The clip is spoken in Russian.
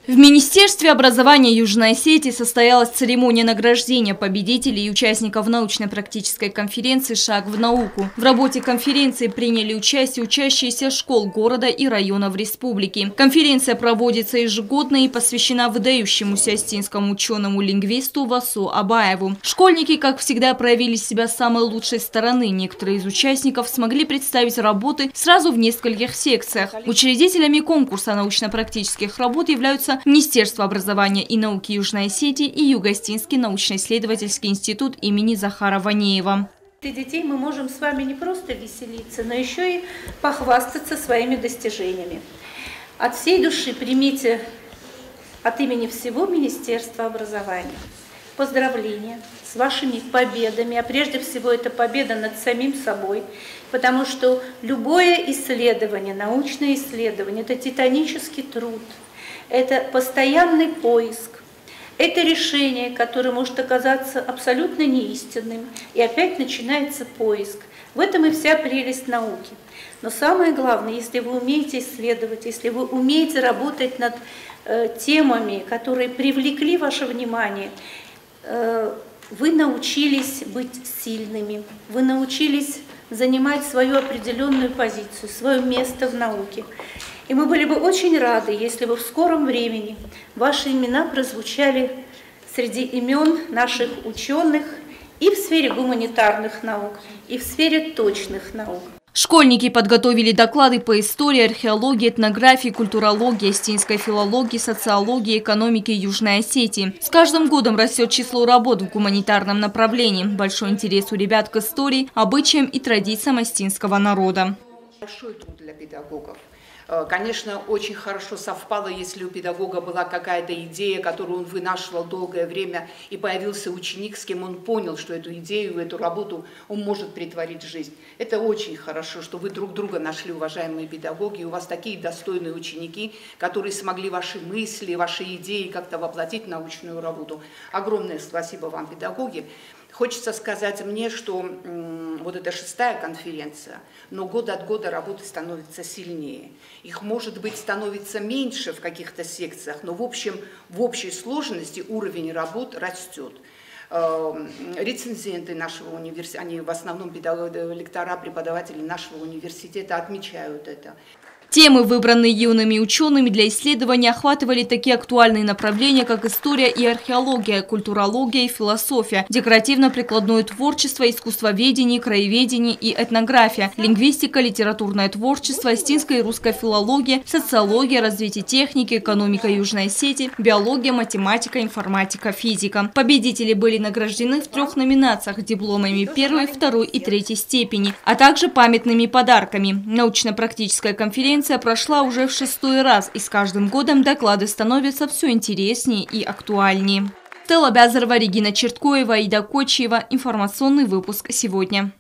В Министерстве образования Южной Осетии состоялась церемония награждения победителей и участников научно-практической конференции «Шаг в науку». В работе конференции приняли участие учащиеся школ города и районов республики. Конференция проводится ежегодно и посвящена выдающемуся остинскому ученому-лингвисту Васу Абаеву. Школьники, как всегда, проявили себя с самой лучшей стороны. Некоторые из участников смогли представить работы сразу в нескольких секциях. Учредителями конкурса научно-практических работ являются Министерство образования и науки Южной Осетии и Юго-Остинский научно-исследовательский институт имени Захара Ванеева. Для детей мы можем с вами не просто веселиться, но еще и похвастаться своими достижениями. От всей души примите от имени всего Министерства образования поздравления с вашими победами, а прежде всего это победа над самим собой, потому что любое исследование, научное исследование – это титанический труд. Это постоянный поиск, это решение, которое может оказаться абсолютно неистинным, и опять начинается поиск. В этом и вся прелесть науки. Но самое главное, если вы умеете исследовать, если вы умеете работать над темами, которые привлекли ваше внимание, вы научились быть сильными, вы научились занимать свою определенную позицию, свое место в науке. И мы были бы очень рады, если бы в скором времени ваши имена прозвучали среди имен наших ученых и в сфере гуманитарных наук, и в сфере точных наук. Школьники подготовили доклады по истории, археологии, этнографии, культурологии, остинской филологии, социологии, экономике Южной Осетии. С каждым годом растет число работ в гуманитарном направлении. Большой интерес у ребят к истории, обычаям и традициям остинского народа. Большой труд для педагогов. Конечно, очень хорошо совпало, если у педагога была какая-то идея, которую он вынашивал долгое время, и появился ученик, с кем он понял, что эту идею, эту работу он может претворить в жизнь. Это очень хорошо, что вы друг друга нашли, уважаемые педагоги, и у вас такие достойные ученики, которые смогли ваши мысли, ваши идеи как-то воплотить в научную работу. Огромное спасибо вам, педагоги. Хочется сказать мне, что вот это 6-я конференция, но год от года работы становится сильнее. Их, может быть, становится меньше в каких-то секциях, но в общем, в общей сложности уровень работ растет. Рецензенты нашего университета, они в основном лектора, преподаватели нашего университета отмечают это. Темы, выбранные юными учеными для исследования, охватывали такие актуальные направления, как история и археология, культурология и философия, декоративно-прикладное творчество, искусствоведение, краеведение и этнография, лингвистика, литературное творчество, остинская и русская филология, социология, развитие техники, экономика Южной Осетии, биология, математика, информатика, физика. Победители были награждены в 3 номинациях дипломами 1, 2 и 3 степени, а также памятными подарками. Научно-практическая конференция прошла уже в 6-й раз, и с каждым годом доклады становятся все интереснее и актуальнее. Стелла Бязарова, Регина Черткоева, Аида Кочиева. Информационный выпуск сегодня.